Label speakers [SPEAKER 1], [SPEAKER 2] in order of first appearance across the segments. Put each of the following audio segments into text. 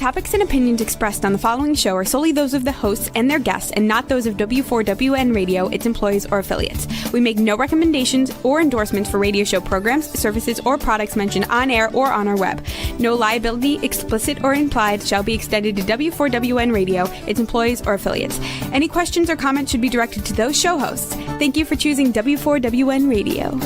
[SPEAKER 1] topics and opinions expressed on the following show are solely those of the hosts and their guests and not those of W4WN Radio, its employees, or affiliates. We make no recommendations or endorsements for radio show programs, services, or products mentioned on air or on our web. No liability, explicit or implied, shall be extended to W4WN Radio, its employees, or affiliates. Any questions or comments should be directed to those show hosts. Thank you for choosing W4WN Radio.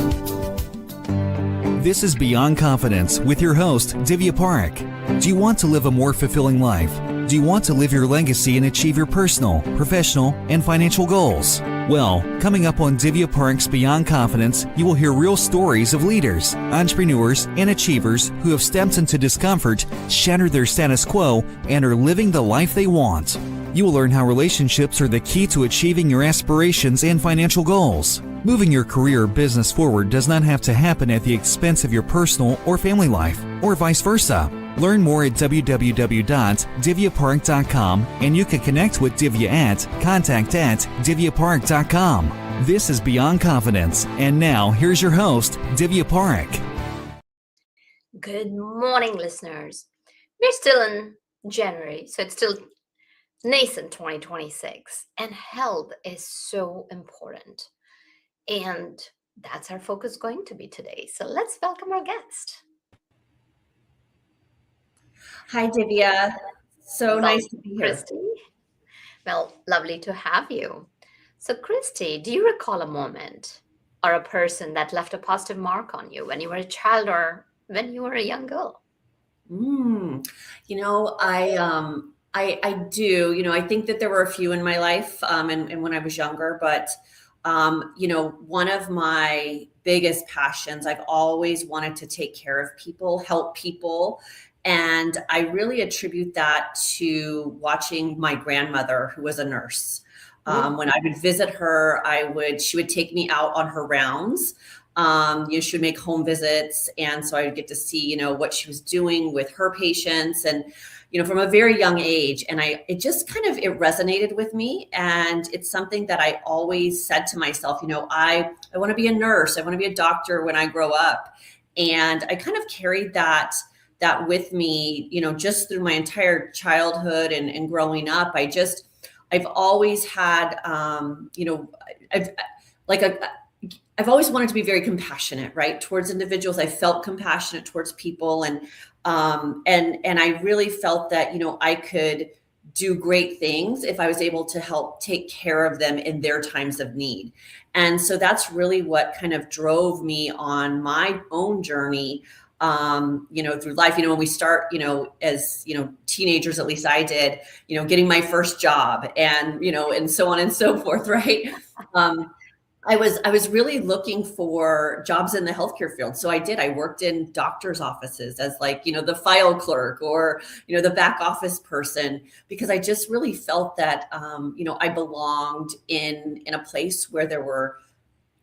[SPEAKER 2] This is Beyond Confidence with your host, Divya Park. Do you want to live a more fulfilling life? Do you want to live your legacy and achieve your personal, professional, and financial goals? Well, coming up on Divya Park's Beyond Confidence, you will hear real stories of leaders, entrepreneurs, and achievers who have stepped into discomfort, shattered their status quo, and are living the life they want. You will learn how relationships are the key to achieving your aspirations and financial goals. Moving your career or business forward does not have to happen at the expense of your personal or family life, or vice versa. Learn more at www.divyapark.com, and you can connect with Divya at contact@divyapark.com. This is Beyond Confidence, and now here's your host, Divya Park.
[SPEAKER 3] Good morning, listeners. We're still in January, so it's still nascent 2026, and health is so important. And that's our focus going to be today. So let's welcome our guest.
[SPEAKER 4] Hi, Divya. So nice to be here.
[SPEAKER 3] Kristy. Well, lovely to have you. So, Kristy, do you recall a moment or a person that left a positive mark on you when you were a child or when you were a young girl?
[SPEAKER 4] I do. I think that there were a few in my life and when I was younger, but one of my biggest passions, I've always wanted to take care of people, help people. And I really attribute that to watching my grandmother, who was a nurse. When I would visit her, she would take me out on her rounds. She would make home visits. And so I would get to see, what she was doing with her patients and, from a very young age. And it resonated with me. And it's something that I always said to myself, I want to be a nurse. I want to be a doctor when I grow up. And I kind of carried that with me, just through my entire childhood and growing up. I've always had, I've always wanted to be very compassionate, right, towards individuals. I felt compassionate towards people, and I really felt that I could do great things if I was able to help take care of them in their times of need. And so that's really what kind of drove me on my own journey, through life. When we start, as teenagers, at least I did, getting my first job, and and so on and so forth, right? I was really looking for jobs in the healthcare field. So I worked in doctor's offices as the file clerk or, the back office person, because I just really felt that, I belonged in a place where there were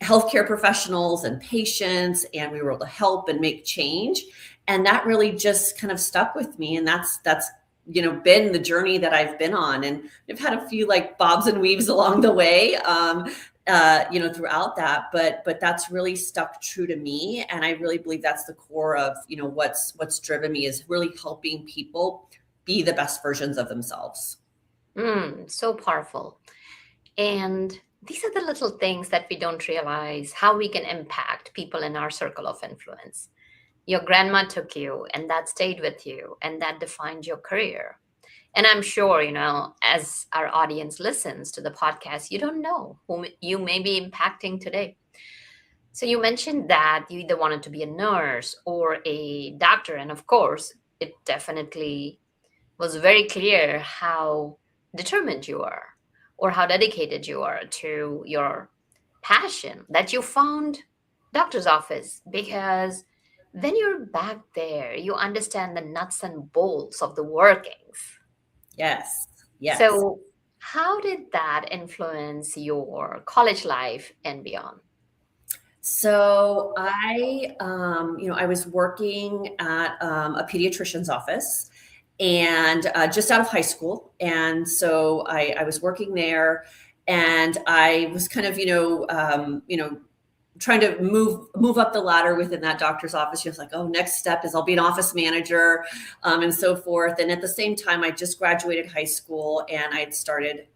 [SPEAKER 4] healthcare professionals and patients, and we were able to help and make change. And that really just kind of stuck with me. And that's been the journey that I've been on. And I've had a few bobs and weaves along the way, throughout that, but that's really stuck true to me. And I really believe that's the core of, what's driven me, is really helping people be the best versions of themselves.
[SPEAKER 3] So powerful. And these are the little things that we don't realize how we can impact people in our circle of influence. Your grandma took you, and that stayed with you, and that defined your career. And I'm sure, as our audience listens to the podcast, you don't know whom you may be impacting today. So you mentioned that you either wanted to be a nurse or a doctor. And of course, it definitely was very clear how determined you are or how dedicated you are to your passion, that you found doctor's office, because when you're back there, you understand the nuts and bolts of the workings.
[SPEAKER 4] Yes.
[SPEAKER 3] So how did that influence your college life and beyond?
[SPEAKER 4] So I was working at a pediatrician's office, and just out of high school. And so I was working there, and I was kind of, trying to move up the ladder within that doctor's office. She was like, oh, next step is I'll be an office manager, and so forth. And at the same time, I just graduated high school and I'd started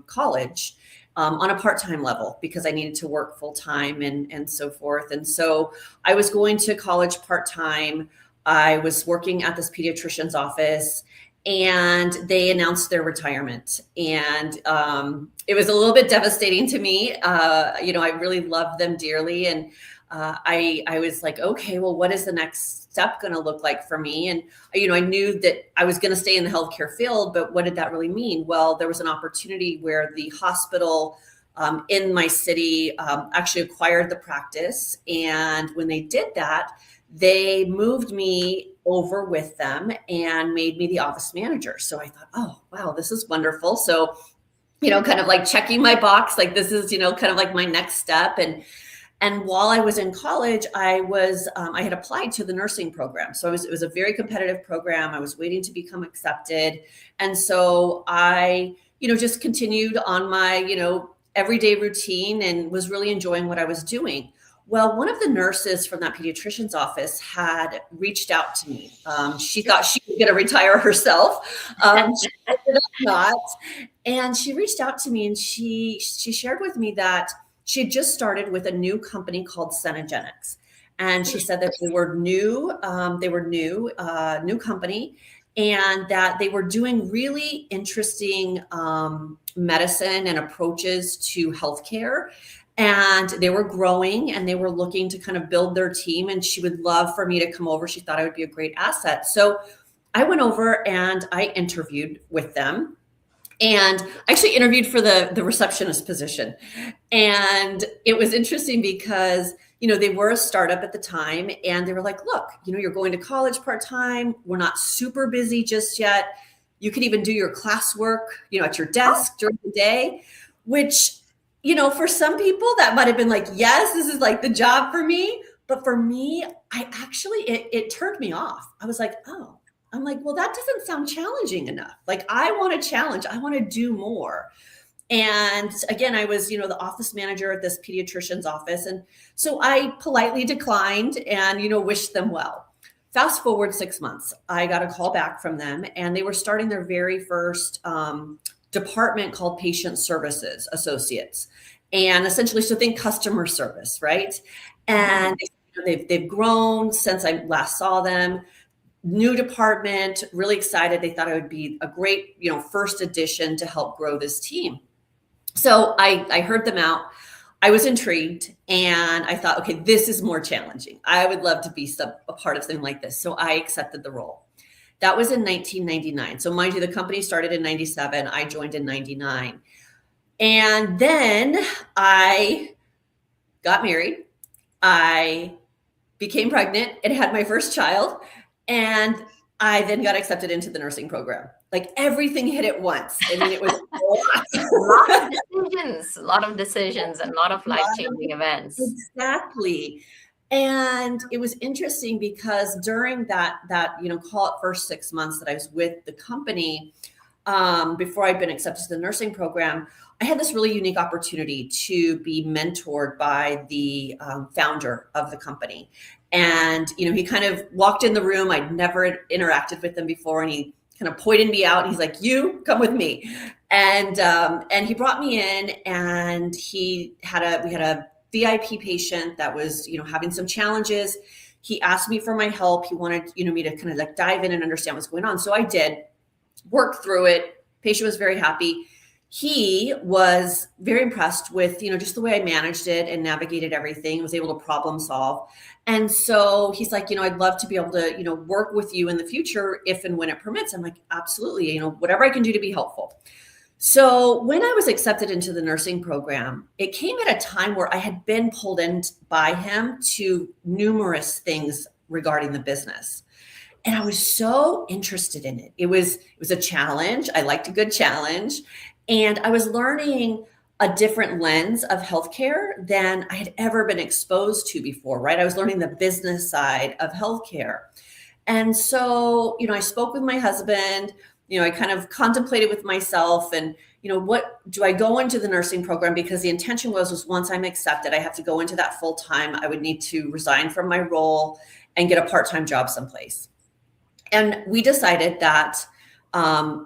[SPEAKER 4] college on a part-time level because I needed to work full-time and so forth. And so I was going to college part-time. I was working at this pediatrician's office, and they announced their retirement. And it was a little bit devastating to me. I really loved them dearly. And I was like, okay, well, what is the next step going to look like for me? And, I knew that I was going to stay in the healthcare field, but what did that really mean? Well, there was an opportunity where the hospital in my city actually acquired the practice. And when they did that, they moved me over with them and made me the office manager. So I thought, oh, wow, this is wonderful. So, kind of like checking my box, like this is, kind of like my next step. And while I was in college, I had applied to the nursing program. So it was a very competitive program. I was waiting to become accepted. And so I, just continued on my, everyday routine and was really enjoying what I was doing. Well, one of the nurses from that pediatrician's office had reached out to me. She thought she was going to retire herself. She ended up not. And she reached out to me and she shared with me that she had just started with a new company called Cenegenics. And she said that they were new company, and that they were doing really interesting medicine and approaches to healthcare. And they were growing and they were looking to kind of build their team, and she would love for me to come over. She thought I would be a great asset. So I went over and I interviewed with them, and I actually interviewed for the receptionist position. And it was interesting because, they were a startup at the time, and they were like, look, you're going to college part-time. We're not super busy just yet. You could even do your classwork, at your desk during the day, which, for some people that might've been like, yes, this is like the job for me. But for me, it turned me off. I was like, oh, I'm like, well, that doesn't sound challenging enough. Like, I want a challenge. I want to do more. And again, I was, the office manager at this pediatrician's office. And so I politely declined and, wished them well. Fast forward 6 months, I got a call back from them, and they were starting their very first department called Patient Services Associates. And essentially, so think customer service, right? And they've grown since I last saw them. New department, really excited. They thought I would be a great, first addition to help grow this team. So I heard them out. I was intrigued, and I thought, okay, this is more challenging. I would love to be a part of something like this. So I accepted the role. That was in 1999. So mind you, the company started in 97. I joined in 99. And then I got married. I became pregnant and had my first child. And I then got accepted into the nursing program. Like, everything hit at once. I mean, it was
[SPEAKER 3] a lot of decisions and a lot of life-changing events.
[SPEAKER 4] Exactly. And it was interesting because during that, call it first 6 months that I was with the company, before I'd been accepted to the nursing program, I had this really unique opportunity to be mentored by the founder of the company. And, he kind of walked in the room. I'd never interacted with him before. And he kind of pointed me out. And he's like, you come with me. And he brought me in, and we had a VIP patient that was, having some challenges. He asked me for my help. He wanted, me to kind of like dive in and understand what's going on. So I did work through it. Patient was very happy. He was very impressed with, just the way I managed it and navigated everything, was able to problem solve. And so he's like, I'd love to be able to, work with you in the future if and when it permits. I'm like, absolutely, whatever I can do to be helpful. So when I was accepted into the nursing program, it came at a time where I had been pulled in by him to numerous things regarding the business. And I was so interested in it. It was a challenge. I liked a good challenge. And I was learning a different lens of healthcare than I had ever been exposed to before, right? I was learning the business side of healthcare. And so, I spoke with my husband. I kind of contemplated with myself and, what do I go into the nursing program? Because the intention was once I'm accepted, I have to go into that full time. I would need to resign from my role and get a part-time job someplace. And we decided that,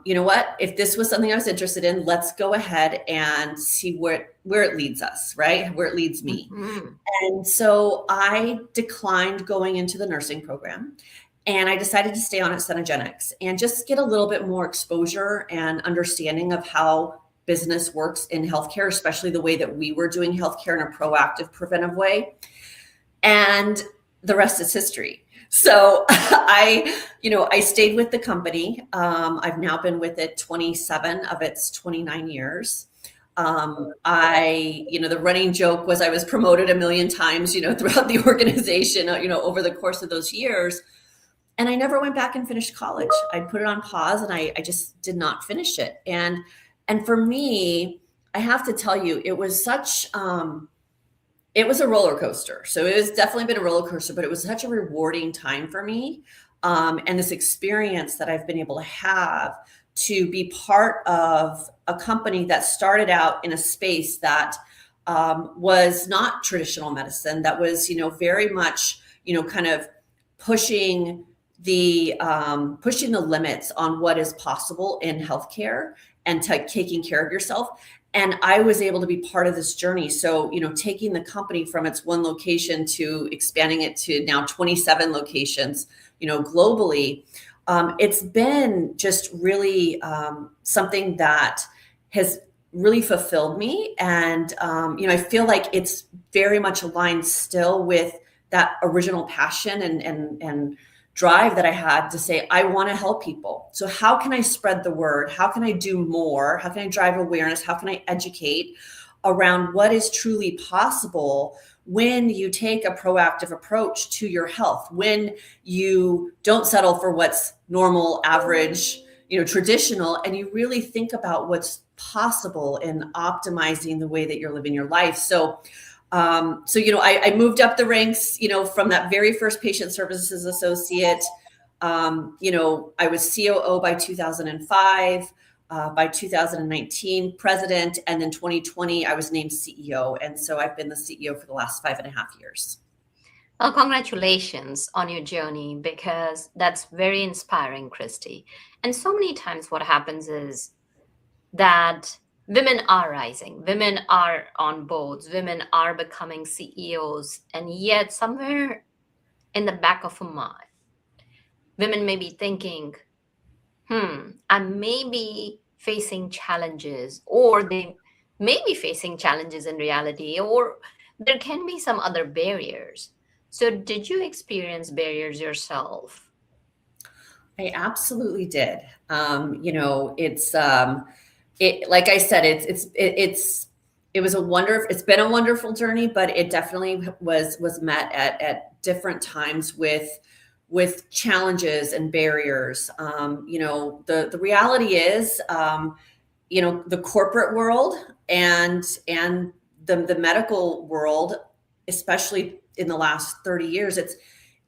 [SPEAKER 4] you know what, if this was something I was interested in, let's go ahead and see where it leads us, right? Where it leads me. Mm-hmm. And so I declined going into the nursing program. And I decided to stay on at Cenegenics and just get a little bit more exposure and understanding of how business works in healthcare, especially the way that we were doing healthcare in a proactive, preventive way. And the rest is history. So I stayed with the company. I've now been with it 27 of its 29 years. The running joke was I was promoted a million times, throughout the organization, over the course of those years. And I never went back and finished college. I put it on pause and I just did not finish it. And for me, I have to tell you, it was such, it was a roller coaster. So it has definitely been a roller coaster, but it was such a rewarding time for me. And this experience that I've been able to have to be part of a company that started out in a space that was not traditional medicine, that was, very much, kind of pushing the limits on what is possible in healthcare and taking care of yourself. And I was able to be part of this journey. So, taking the company from its one location to expanding it to now 27 locations, globally, it's been just really something that has really fulfilled me. And, I feel like it's very much aligned still with that original passion and drive that I had to say, I want to help people. So how can I spread the word? How can I do more? How can I drive awareness? How can I educate around what is truly possible when you take a proactive approach to your health, when you don't settle for what's normal, average, traditional, and you really think about what's possible in optimizing the way that you're living your life. So I moved up the ranks, from that very first patient services associate. I was COO by 2005, by 2019, president, and then 2020, I was named CEO. And so I've been the CEO for the last 5.5 years.
[SPEAKER 3] Well, congratulations on your journey, because that's very inspiring, Kristy. And so many times what happens is that women are rising, women are on boards, women are becoming CEOs, and yet somewhere in the back of a mind, women may be thinking, I may be facing challenges, or they may be facing challenges in reality, or there can be some other barriers. So did you experience barriers yourself?
[SPEAKER 4] I absolutely did. Like I said, it's been a wonderful journey, but it definitely was met at different times with challenges and barriers. The reality is, the corporate world and the medical world, especially in the last 30 years,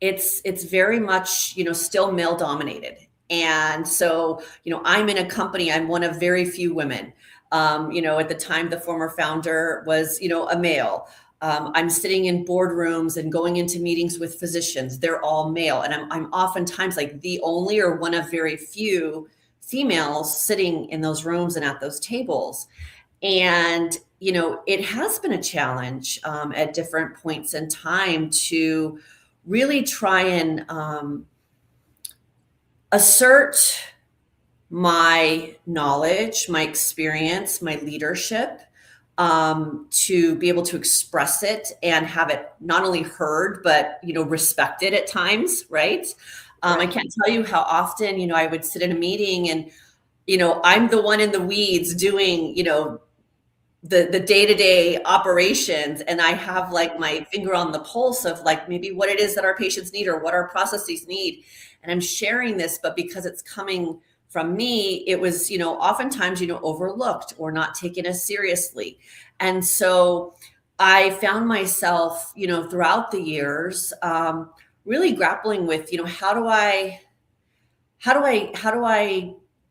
[SPEAKER 4] it's very much, still male dominated. And so, I'm in a company, I'm one of very few women. At the time, the former founder was, a male. I'm sitting in boardrooms and going into meetings with physicians. They're all male. And I'm oftentimes like the only or one of very few females sitting in those rooms and at those tables. And, it has been a challenge at different points in time to really try and assert my knowledge, my experience, my leadership, to be able to express it and have it not only heard, but, respected at times, right? I can't tell you how often, I would sit in a meeting and, I'm the one in the weeds doing, the day-to-day operations. And I have like my finger on the pulse of like maybe what it is that our patients need or what our processes need. And I'm sharing this, but because it's coming from me, it was, oftentimes, overlooked or not taken as seriously. And so I found myself, throughout the years, really grappling with, how do I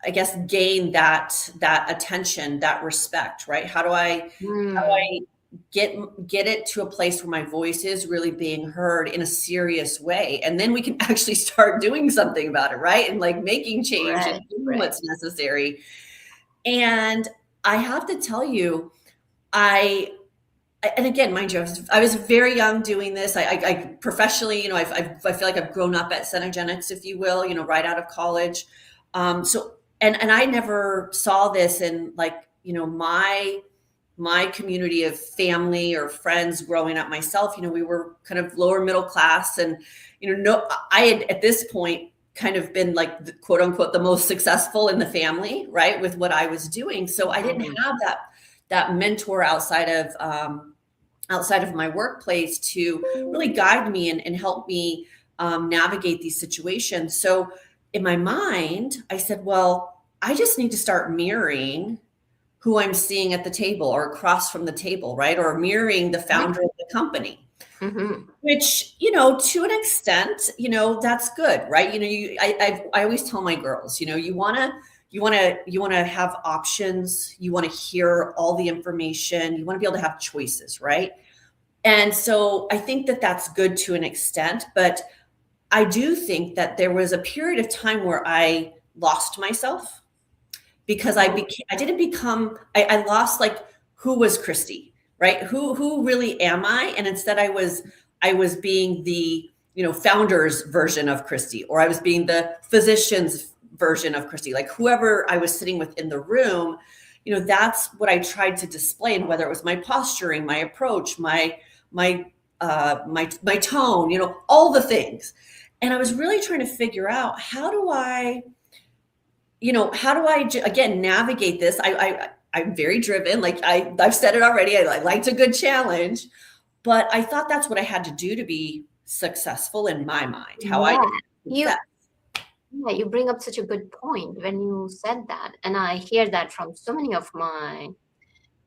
[SPEAKER 4] I guess, gain that attention, that respect, right? How do I get it to a place where my voice is really being heard in a serious way? And then we can actually start doing something about it, right? And like making change and doing what's necessary. And I have to tell you, and again, mind you, I was very young doing this. I professionally, I feel like I've grown up at Cenegenics, if you will, right out of college. And I never saw this in like, my community of family or friends growing up myself. We were kind of lower middle class, and I had at this point kind of been like the, quote unquote, the most successful in the family, right, with what I was doing. So I didn't have that mentor outside of my workplace to really guide me and help me navigate these situations. So in my mind, I said, well, I just need to start mirroring who I'm seeing at the table or across from the table, right? Or mirroring the founder of the company, which, to an extent, that's good, right? I always tell my girls, you want to have options. You want to hear all the information. You want to be able to have choices, right? And so I think that that's good to an extent, but I do think that there was a period of time where I lost myself because I lost like, who was Kristy, right? Who really am I? And instead I was being the, founder's version of Kristy, or I was being the physician's version of Kristy, like whoever I was sitting with in the room, that's what I tried to display. And whether it was my posturing, my approach, my tone, all the things. And I was really trying to figure out how do I again navigate this. I'm very driven. Like I've said it already. I liked a good challenge, but I thought that's what I had to do to be successful in my mind.
[SPEAKER 3] You bring up such a good point when you said that. And I hear that from so many of my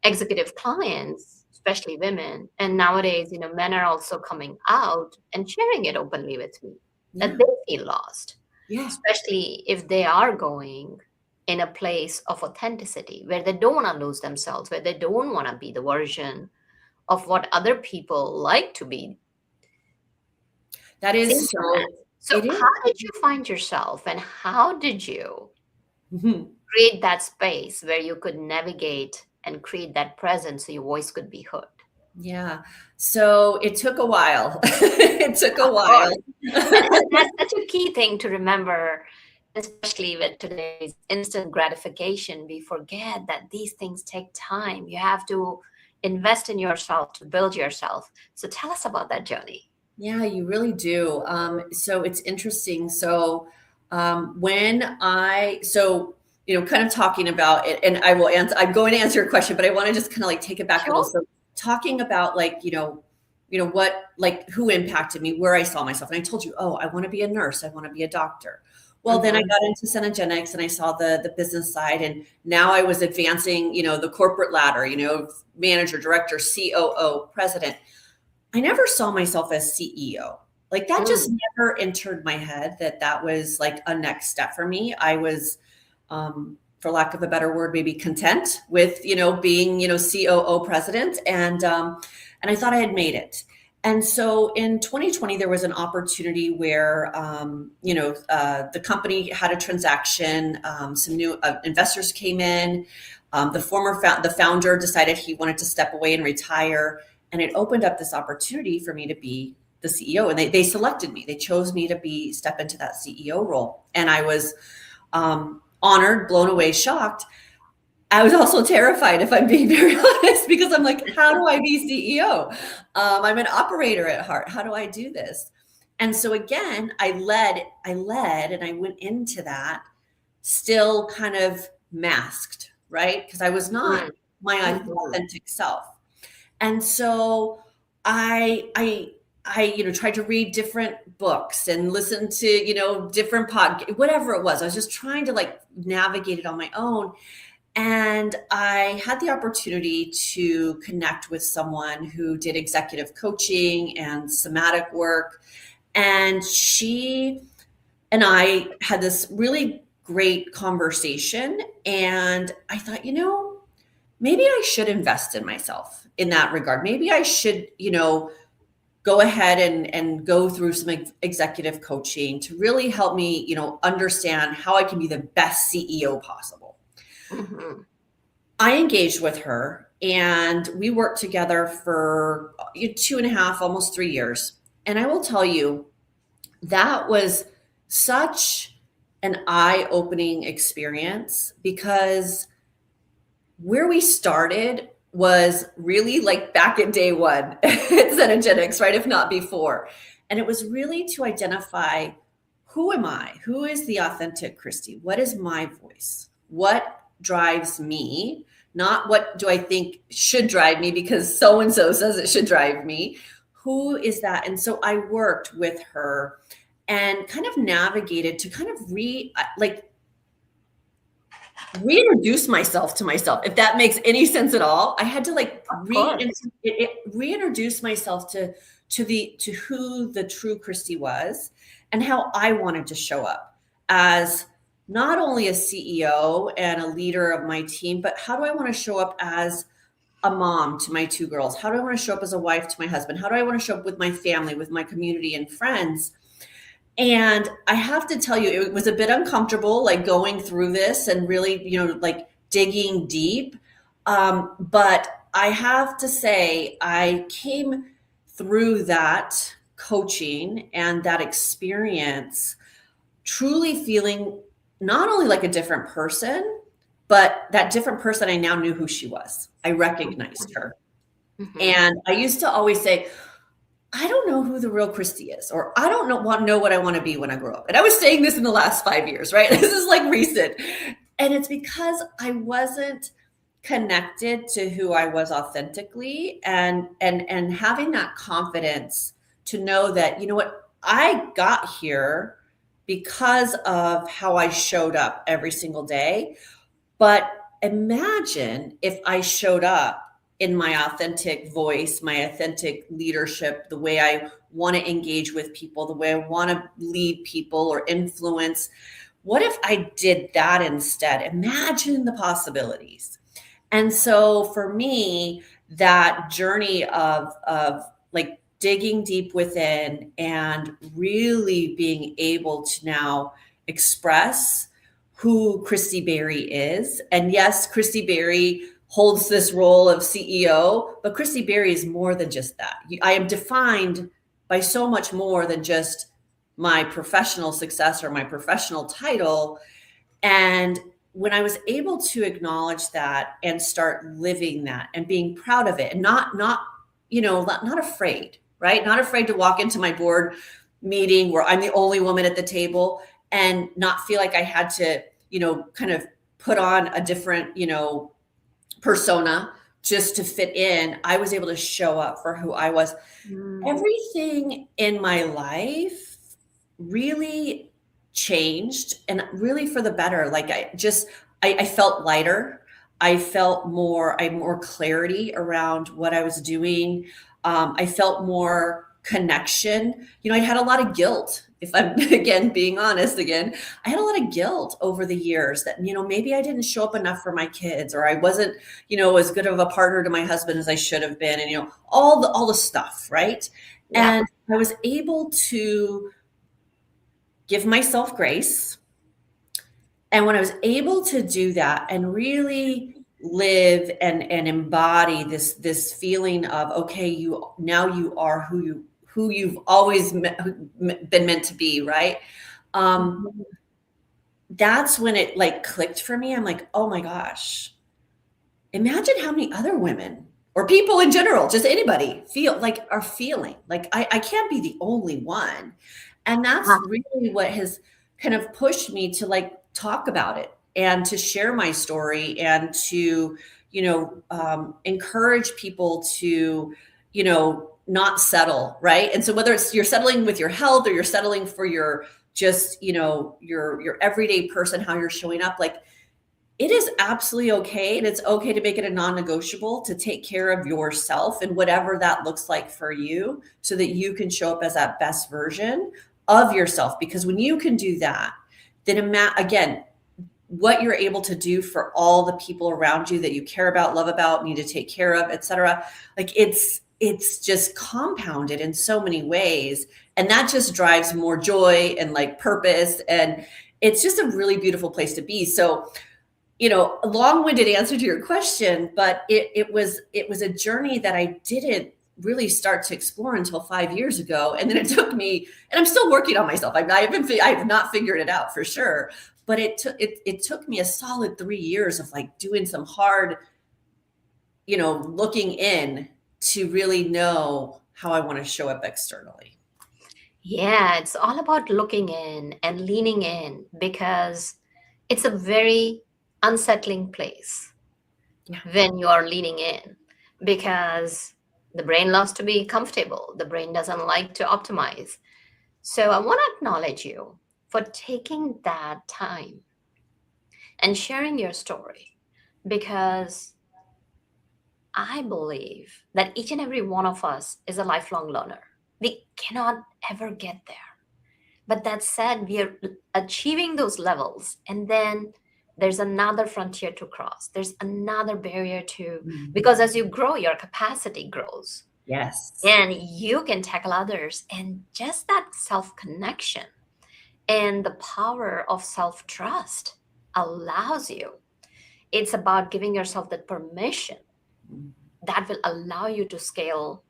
[SPEAKER 3] executive clients, especially women. And nowadays, men are also coming out and sharing it openly with me that they feel lost, especially if they are going in a place of authenticity where they don't want to lose themselves, where they don't want to be the version of what other people like to be.
[SPEAKER 4] That is
[SPEAKER 3] so how did you find yourself, and how did you create that space where you could navigate and create that presence so your voice could be heard?
[SPEAKER 4] Yeah. So it took a while. It took a while.
[SPEAKER 3] And that's such a key thing to remember, especially with today's instant gratification. We forget that these things take time. You have to invest in yourself to build yourself. So tell us about that journey.
[SPEAKER 4] Yeah, you really do. So it's interesting. So kind of talking about it, and I'm going to answer your question, but I want to just kind of like take it back a little. So talking about like, what, like who impacted me, where I saw myself. And I told you, I want to be a nurse. I want to be a doctor. Well, then I got into Cenegenics and I saw the business side, and now I was advancing, the corporate ladder, manager, director, COO, president. I never saw myself as CEO. Like that just never entered my head that was like a next step for me. I was, for lack of a better word, maybe content with, being, COO president. And I thought I had made it. And so in 2020, there was an opportunity where, the company had a transaction, some new investors came in, the founder decided he wanted to step away and retire. And it opened up this opportunity for me to be the CEO. And they selected me. They chose me to step into that CEO role. And I was honored, blown away, shocked. I was also terrified, if I'm being very honest, because I'm like, how do I be CEO? I'm an operator at heart. How do I do this? And so again, I led and I went into that still kind of masked, right? Because I was not my authentic self. And so I tried to read different books and listen to, different podcasts, whatever it was. I was just trying to like navigate it on my own. And I had the opportunity to connect with someone who did executive coaching and somatic work. And she and I had this really great conversation. And I thought, maybe I should invest in myself in that regard. Maybe I should, go ahead and go through some executive coaching to really help me, understand how I can be the best CEO possible.
[SPEAKER 3] Mm-hmm.
[SPEAKER 4] I engaged with her and we worked together for 2.5, almost 3 years. And I will tell you, that was such an eye-opening experience, because where we started was really like back in day one at Cenegenics, right? If not before. And it was really to identify, who am I? Who is the authentic Kristy? What is my voice? What drives me? Not what do I think should drive me because so-and-so says it should drive me. Who is that? And so I worked with her and kind of navigated to kind of reintroduce myself to myself, if that makes any sense at all. I had to reintroduce myself to who the true Kristy was and how I wanted to show up as not only a CEO and a leader of my team, but how do I want to show up as a mom to my 2 girls? How do I want to show up as a wife to my husband? How do I want to show up with my family, with my community and friends? And I have to tell you, it was a bit uncomfortable, like going through this and really, like digging deep. But I have to say, I came through that coaching and that experience truly feeling not only like a different person, but that different person, I now knew who she was. I recognized her. Mm-hmm. And I used to always say, I don't know who the real Kristy is, or I don't know what I want to be when I grow up. And I was saying this in the last 5 years, right? This is like recent. And it's because I wasn't connected to who I was authentically, and having that confidence to know that, what, I got here because of how I showed up every single day. But imagine if I showed up in my authentic voice, my authentic leadership, the way I want to engage with people, the way I want to lead people or influence. What if I did that instead? Imagine the possibilities. And so for me, that journey of like digging deep within and really being able to now express who Kristy Berry is. And yes, Kristy Berry holds this role of CEO, but Kristy Berry is more than just that. I am defined by so much more than just my professional success or my professional title. And when I was able to acknowledge that and start living that and being proud of it, and not afraid, right? Not afraid to walk into my board meeting where I'm the only woman at the table and not feel like I had to, kind of put on a different, persona just to fit in. I was able to show up for who I was. Everything in my life really changed, and really for the better. Like I felt lighter. I felt more clarity around what I was doing. I felt more connection. I had a lot of guilt. If I'm again being honest, I had a lot of guilt over the years that, maybe I didn't show up enough for my kids, or I wasn't, as good of a partner to my husband as I should have been. And, all the stuff. Right. Yeah. And I was able to give myself grace. And when I was able to do that and really live and embody this feeling of, okay, you are who you've always been meant to be, right? That's when it like clicked for me. I'm like, oh my gosh, imagine how many other women or people in general, just anybody are feeling like I can't be the only one. And that's really what has kind of pushed me to like talk about it and to share my story and to, encourage people to, not settle, right? And so whether it's you're settling with your health or you're settling for your just, your everyday person, how you're showing up, like it is absolutely okay. And it's okay to make it a non-negotiable to take care of yourself and whatever that looks like for you so that you can show up as that best version of yourself. Because when you can do that, then again, what you're able to do for all the people around you that you care about, love about, need to take care of, et cetera. Like it's just compounded in so many ways. And that just drives more joy and like purpose. And it's just a really beautiful place to be. So, you know, a long-winded answer to your question, but it was a journey that I didn't really start to explore until 5 years ago. And then it took me, and I'm still working on myself. I have not figured it out for sure, but it took me a solid 3 years of like doing some hard, you know, looking in to really know how I want to show up externally.
[SPEAKER 3] Yeah, it's all about looking in and leaning in, because it's a very unsettling place when you are leaning in, because the brain loves to be comfortable. The brain doesn't like to optimize. So I want to acknowledge you for taking that time and sharing your story, because I believe that each and every one of us is a lifelong learner. We cannot ever get there. But that said, we are achieving those levels, and then there's another frontier to cross. There's another barrier to, because as you grow, your capacity grows.
[SPEAKER 4] Yes.
[SPEAKER 3] And you can tackle others. And just that self-connection and the power of self-trust allows you. It's about giving yourself that permission that will allow you to scale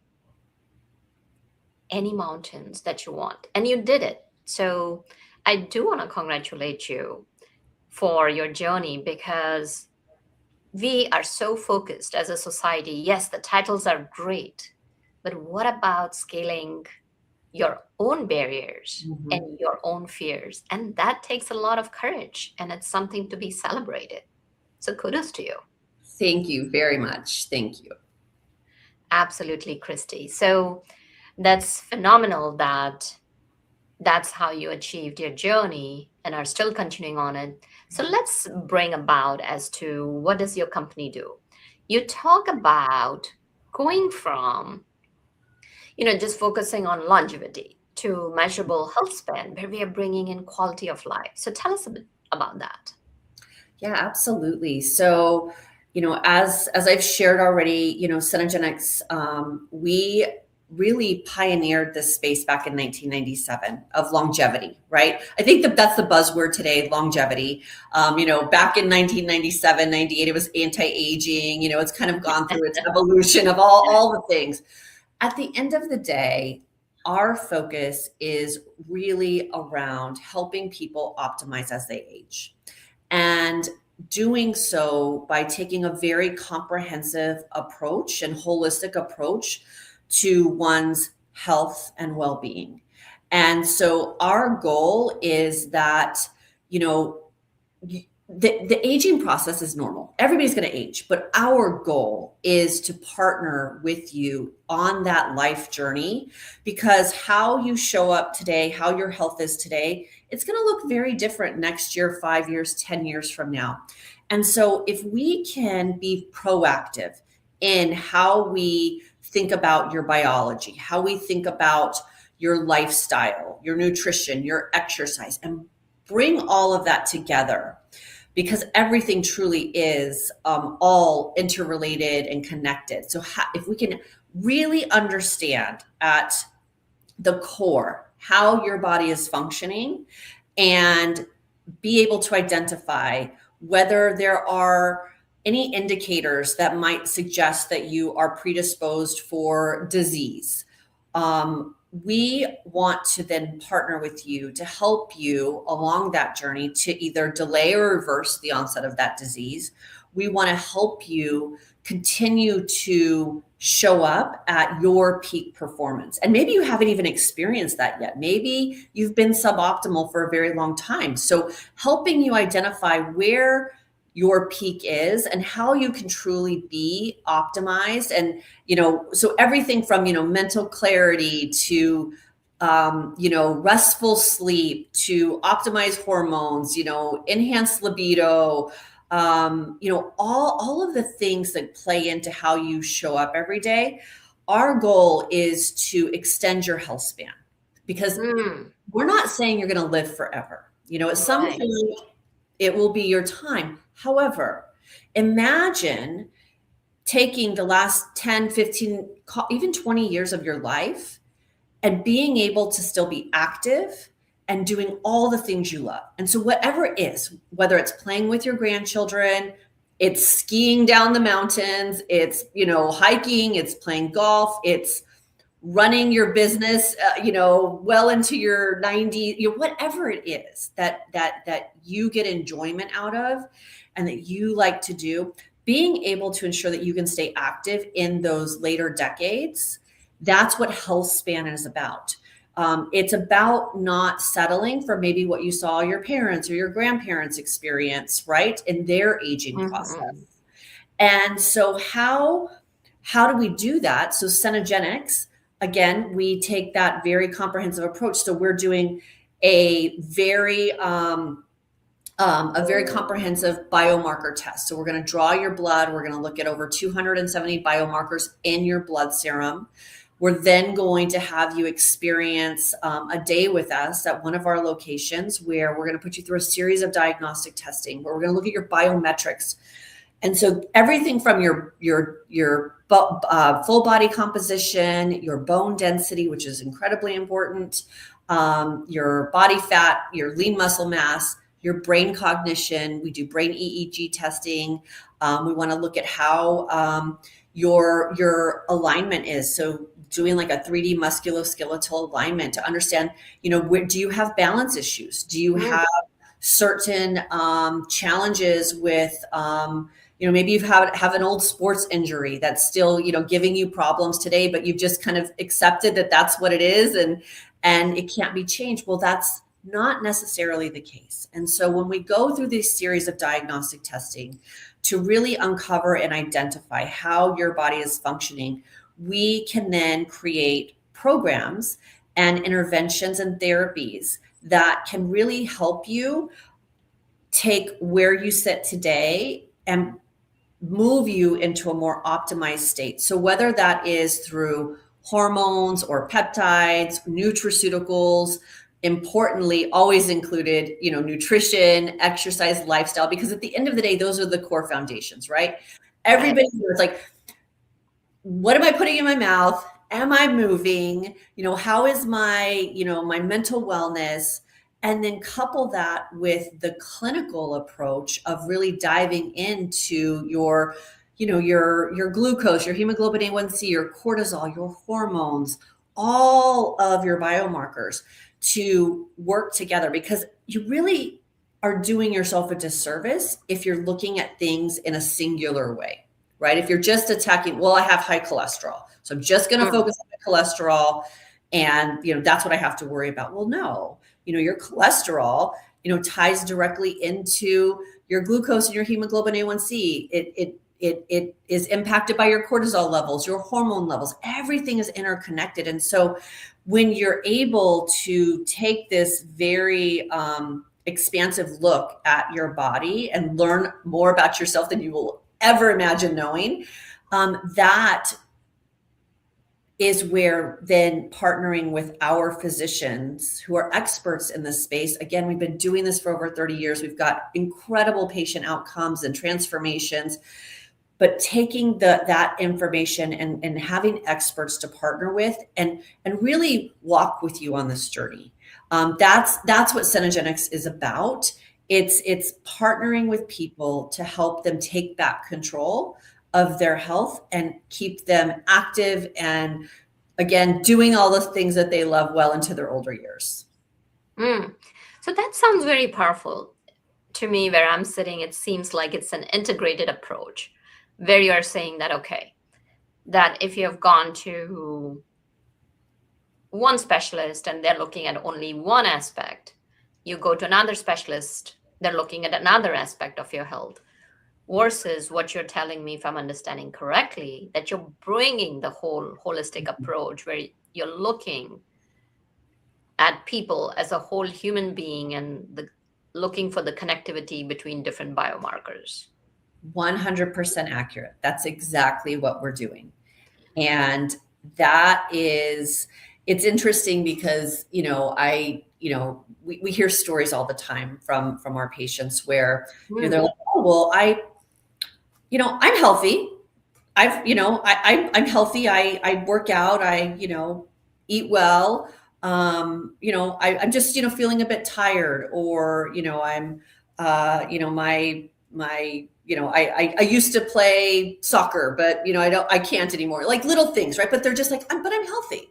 [SPEAKER 3] any mountains that you want. And you did it. So I do want to congratulate you for your journey, because we are so focused as a society. Yes, the titles are great, but what about scaling your own barriers and your own fears? And that takes a lot of courage, and it's something to be celebrated. So kudos to you.
[SPEAKER 4] Thank you very much. Thank you.
[SPEAKER 3] Absolutely, Kristy. So that's phenomenal that that's how you achieved your journey and are still continuing on it. So let's bring about as to what does your company do? You talk about going from, just focusing on longevity to measurable health span, where we are bringing in quality of life. So tell us a bit about that.
[SPEAKER 4] Yeah, absolutely. So, as I've shared already, Cenegenics, we really pioneered this space back in 1997 of longevity, right? I think that's the buzzword today, longevity. Back in 1997, 98, it was anti-aging. It's kind of gone through its evolution of all the things. At the end of the day, our focus is really around helping people optimize as they age. And doing so by taking a very comprehensive approach and holistic approach to one's health and well-being. And so our goal is that, the aging process is normal. Everybody's going to age, but our goal is to partner with you on that life journey, because how you show up today, how your health is today, it's going to look very different next year, 5 years, 10 years from now. And so if we can be proactive in how we think about your biology, how we think about your lifestyle, your nutrition, your exercise, and bring all of that together, because everything truly is all interrelated and connected. So if we can really understand at the core how your body is functioning and be able to identify whether there are any indicators that might suggest that you are predisposed for disease, we want to then partner with you to help you along that journey to either delay or reverse the onset of that disease. We want to help you continue to show up at your peak performance. And maybe you haven't even experienced that yet. Maybe you've been suboptimal for a very long time. So helping you identify where your peak is and how you can truly be optimized. And, so everything from, mental clarity to, restful sleep, to optimize hormones, enhance libido, all of the things that play into how you show up every day. Our goal is to extend your health span, because we're not saying you're going to live forever. At some point, It will be your time. However, imagine taking the last 10, 15, even 20 years of your life and being able to still be active and doing all the things you love. And so whatever it is, whether it's playing with your grandchildren, it's skiing down the mountains, it's, hiking, it's playing golf, it's running your business, well into your 90s, whatever it is that you get enjoyment out of and that you like to do, being able to ensure that you can stay active in those later decades. That's what health span is about. It's about not settling for maybe what you saw your parents or your grandparents experience, right, in their aging process. And so how do we do that? So Cenegenics, again, we take that very comprehensive approach. So we're doing a very comprehensive biomarker test. So we're going to draw your blood. We're going to look at over 270 biomarkers in your blood serum. We're then going to have you experience a day with us at one of our locations where we're going to put you through a series of diagnostic testing, where we're going to look at your biometrics. And so everything from your full body composition, your bone density, which is incredibly important, your body fat, your lean muscle mass, your brain cognition. We do brain EEG testing. We want to look at how your alignment is. So doing like a 3D musculoskeletal alignment to understand, where do you have balance issues? Do you have certain challenges with, maybe you've have an old sports injury that's still, giving you problems today, but you've just kind of accepted that that's what it is and it can't be changed. Well, that's not necessarily the case. And so when we go through this series of diagnostic testing to really uncover and identify how your body is functioning, we can then create programs and interventions and therapies that can really help you take where you sit today and move you into a more optimized state. So whether that is through hormones or peptides, nutraceuticals, importantly, always included, nutrition, exercise, lifestyle, because at the end of the day, those are the core foundations, right? Everybody is like, what am I putting in my mouth? Am I moving? How is my, my mental wellness? And then couple that with the clinical approach of really diving into your glucose, your hemoglobin A1C, your cortisol, your hormones, all of your biomarkers to work together, because you really are doing yourself a disservice if you're looking at things in a singular way, right? If you're just attacking, well, I have high cholesterol, so I'm just going to focus on the cholesterol and, that's what I have to worry about. Well, no, your cholesterol, ties directly into your glucose and your hemoglobin A1C. It is impacted by your cortisol levels, your hormone levels. Everything is interconnected. And so when you're able to take this very expansive look at your body and learn more about yourself than you will ever imagine knowing, that is where then partnering with our physicians who are experts in this space. Again, we've been doing this for over 30 years. We've got incredible patient outcomes and transformations. But taking that information and having experts to partner with and really walk with you on this journey. That's what Cenegenics is about. It's partnering with people to help them take back control of their health and keep them active and, again, doing all the things that they love well into their older years.
[SPEAKER 3] So that sounds very powerful to me. Where I'm sitting, it seems like it's an integrated approach, where you're saying that, okay, that if you have gone to one specialist and they're looking at only one aspect, you go to another specialist, they're looking at another aspect of your health, versus what you're telling me, if I'm understanding correctly, that you're bringing the whole holistic approach where you're looking at people as a whole human being and looking for the connectivity between different biomarkers.
[SPEAKER 4] 100% accurate. That's exactly what we're doing. And that is, it's interesting because, we hear stories all the time from our patients where, they're like, oh, well, I'm healthy. I'm healthy. I work out. I, eat well. I'm just, feeling a bit tired, or, I'm, I used to play soccer, but, I can't anymore. Like little things, right? But they're just like, but I'm healthy.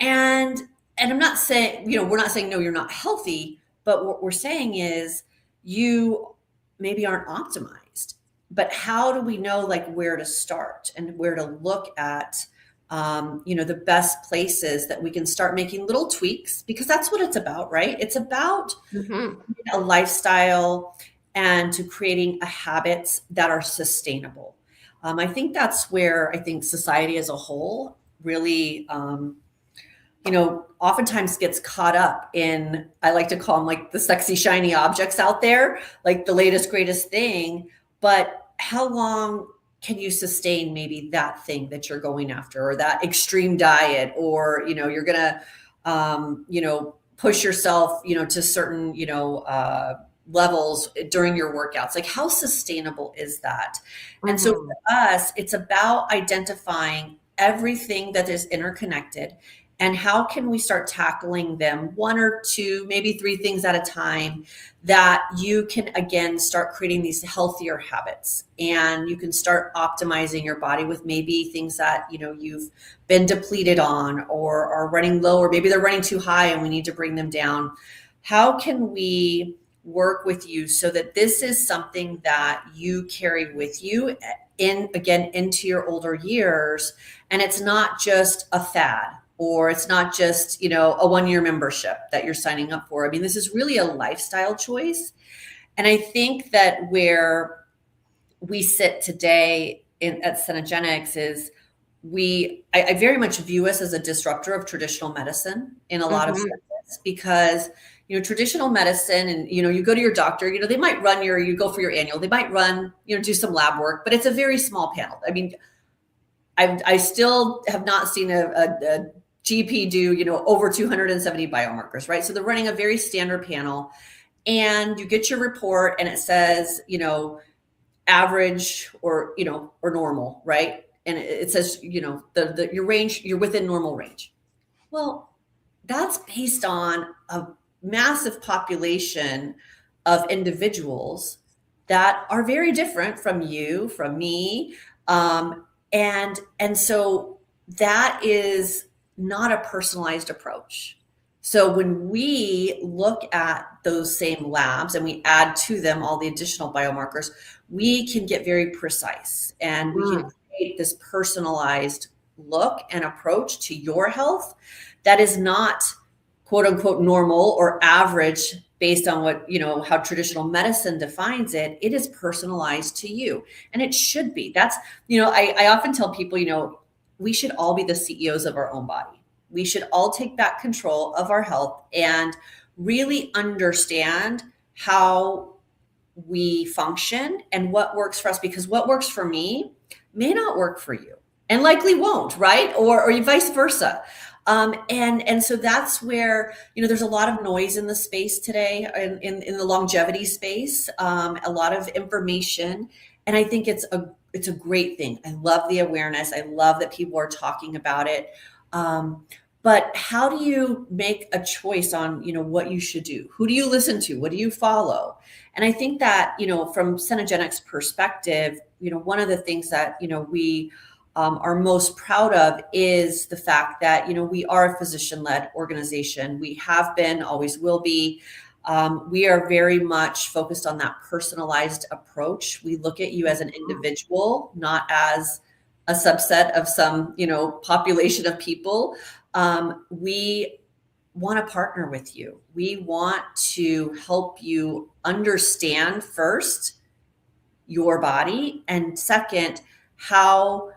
[SPEAKER 4] And I'm not saying, we're not saying, no, you're not healthy, but what we're saying is you maybe aren't optimized. But how do we know like where to start and where to look at, the best places that we can start making little tweaks, because that's what it's about, right? It's about a lifestyle and to creating a habits that are sustainable. I think that's where I think society as a whole really, oftentimes gets caught up in, I like to call them like the sexy, shiny objects out there, like the latest, greatest thing. But how long can you sustain maybe that thing that you're going after, or that extreme diet, or, you're going to, push yourself, to certain, levels during your workouts? Like, how sustainable is that? And so for us, it's about identifying everything that is interconnected, and how can we start tackling them one or two, maybe three things at a time, that you can again start creating these healthier habits, and you can start optimizing your body with maybe things that you've been depleted on, or are running low, or maybe they're running too high and we need to bring them down. How can we work with you so that this is something that you carry with you into your older years, and it's not just a fad, or it's not just, a one-year membership that you're signing up for? I mean, this is really a lifestyle choice. And I think that where we sit today at Cenegenics is I very much view us as a disruptor of traditional medicine in a lot of senses, because, traditional medicine, and, you go to your doctor, they might run you go for your annual, they might run, do some lab work, but it's a very small panel. I mean, I still have not seen a GP do, over 270 biomarkers, right? So they're running a very standard panel, and you get your report and it says, average or normal, right? And it says, your range, you're within normal range. Well, that's based on a massive population of individuals that are very different from you, from me. And so that is not a personalized approach. So when we look at those same labs and we add to them all the additional biomarkers, we can get very precise, and we can create this personalized look and approach to your health that is not quote unquote normal or average based on what, how traditional medicine defines it. It is personalized to you, and it should be. That's, I often tell people, we should all be the CEOs of our own body. We should all take back control of our health and really understand how we function and what works for us, because what works for me may not work for you, and likely won't, right? Or vice versa. And so that's where, there's a lot of noise in the space today, in the longevity space, a lot of information. And I think it's a great thing. I love the awareness. I love that people are talking about it. But how do you make a choice on, what you should do? Who do you listen to? What do you follow? And I think that, from Cenegenics' perspective, one of the things that, we are most proud of is the fact that, we are a physician-led organization. We have been, always will be. We are very much focused on that personalized approach. We look at you as an individual, not as a subset of some, population of people. We want to partner with you. We want to help you understand first your body, and second, how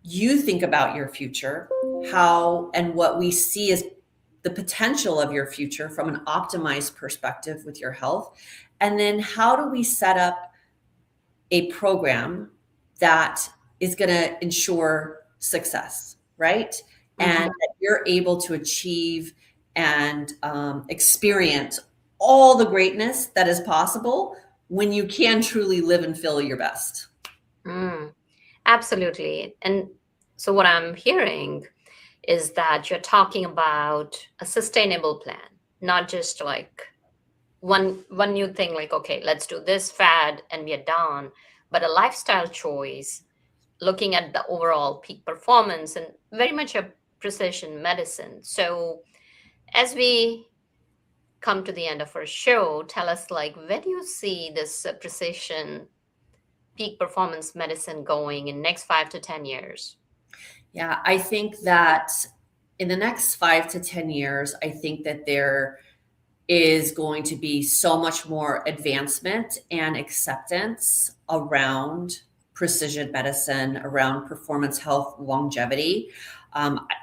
[SPEAKER 4] you think about your future, how and what we see as the potential of your future from an optimized perspective with your health. And then how do we set up a program that is going to ensure success, right? and that you're able to achieve and experience all the greatness that is possible when you can truly live and feel your best.
[SPEAKER 3] Absolutely. And so what I'm hearing is that you're talking about a sustainable plan, not just like one new thing, like, okay, let's do this fad and we are done, but a lifestyle choice, looking at the overall peak performance and very much a precision medicine. So as we come to the end of our show, tell us, like, where do you see this precision peak performance medicine going in next 5 to 10 years?
[SPEAKER 4] Yeah, I think that in the next 5 to 10 years, I think that there is going to be so much more advancement and acceptance around precision medicine, around performance health, longevity.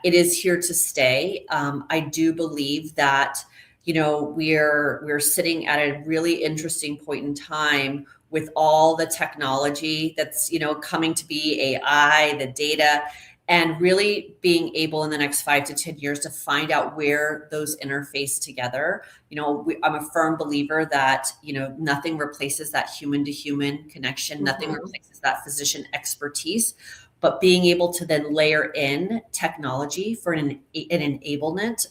[SPEAKER 4] It is here to stay. I do believe that, we're sitting at a really interesting point in time with all the technology that's, coming to be, AI, the data, and really being able in the next 5 to 10 years to find out where those interface together. I'm a firm believer that, nothing replaces that human to human connection. Nothing replaces that physician expertise, but being able to then layer in technology for an enablement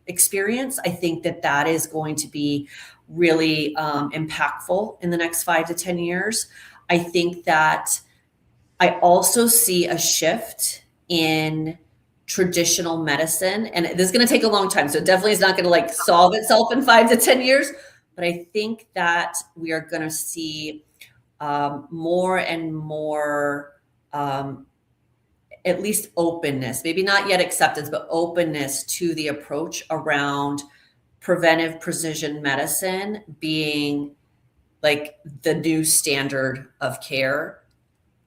[SPEAKER 4] experience, I think that is going to be really impactful in the next 5 to 10 years. I think that I also see a shift in traditional medicine, and this is going to take a long time. So it definitely is not going to solve itself in 5 to 10 years. But I think that we are going to see more and more, at least openness, maybe not yet acceptance, but openness to the approach around preventive precision medicine being like the new standard of care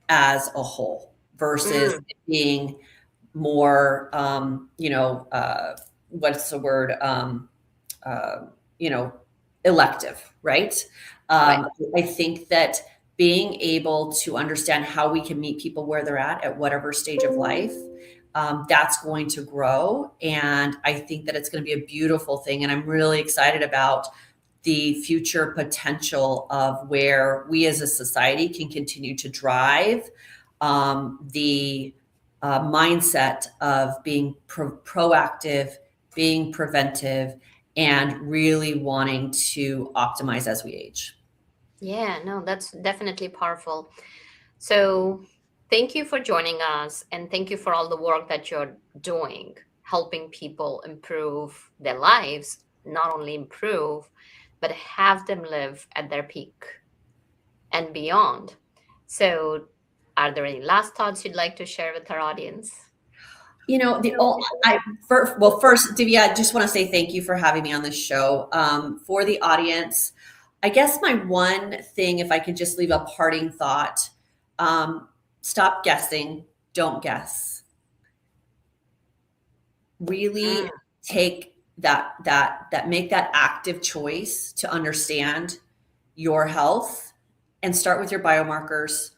[SPEAKER 4] as a whole versus it being more, what's the word? Elective, right?
[SPEAKER 3] Right.
[SPEAKER 4] I think that being able to understand how we can meet people where they're at whatever stage of life, that's going to grow. And I think that it's going to be a beautiful thing. And I'm really excited about the future potential of where we as a society can continue to drive the mindset of being proactive, being preventive, and really wanting to optimize as we age.
[SPEAKER 3] Yeah, no, that's definitely powerful. So thank you for joining us, and thank you for all the work that you're doing, helping people improve their lives, not only improve, but have them live at their peak and beyond. So are there any last thoughts you'd like to share with our audience?
[SPEAKER 4] First, Divya, I just want to say thank you for having me on this show. For the audience, I guess my one thing, if I could just leave a parting thought, stop guessing, don't guess. Really take make that active choice to understand your health and start with your biomarkers.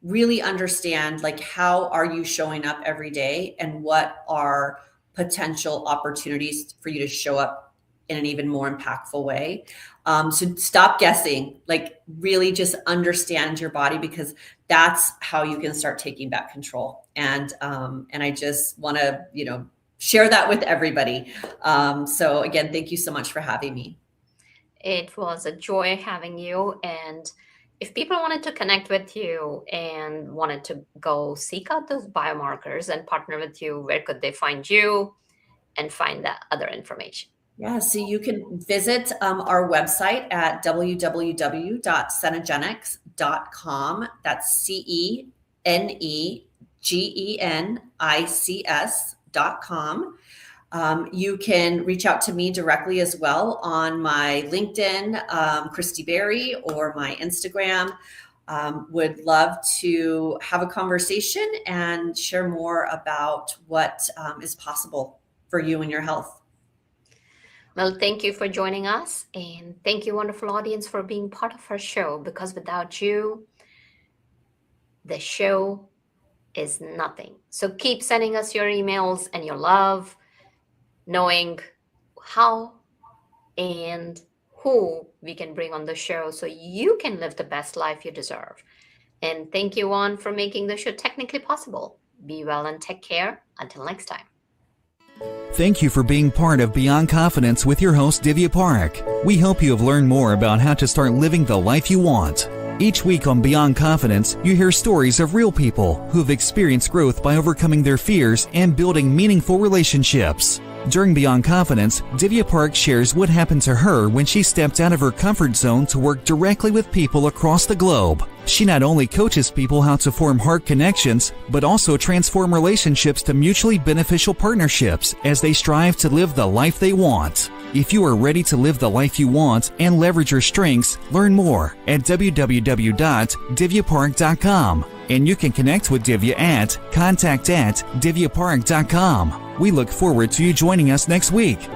[SPEAKER 4] Really understand how are you showing up every day and what are potential opportunities for you to show up in an even more impactful way. So stop guessing, really just understand your body, because that's how you can start taking back control. And I just want to, share that with everybody. So again, thank you so much for having me.
[SPEAKER 3] It was a joy having you. And if people wanted to connect with you and wanted to go seek out those biomarkers and partner with you, where could they find you and find that other information?
[SPEAKER 4] Yeah, so you can visit our website at www.cenegenics.com. That's CENEGENICS.com. You can reach out to me directly as well on my LinkedIn, Kristy Berry, or my Instagram. Would love to have a conversation and share more about what is possible for you and your health.
[SPEAKER 3] Well, thank you for joining us. And thank you, wonderful audience, for being part of our show, because without you, the show is nothing. So keep sending us your emails and your love, knowing how and who we can bring on the show so you can live the best life you deserve. And thank you, Juan, for making the show technically possible. Be well and take care. Until next time.
[SPEAKER 2] Thank you for being part of Beyond Confidence with your host, Divya Park. We hope you have learned more about how to start living the life you want. Each week on Beyond Confidence, you hear stories of real people who have experienced growth by overcoming their fears and building meaningful relationships. During Beyond Confidence, Divya Park shares what happened to her when she stepped out of her comfort zone to work directly with people across the globe. She not only coaches people how to form heart connections, but also transform relationships to mutually beneficial partnerships as they strive to live the life they want. If you are ready to live the life you want and leverage your strengths, learn more at www.divyapark.com. And you can connect with Divya at contact@divyapark.com. We look forward to you joining us next week.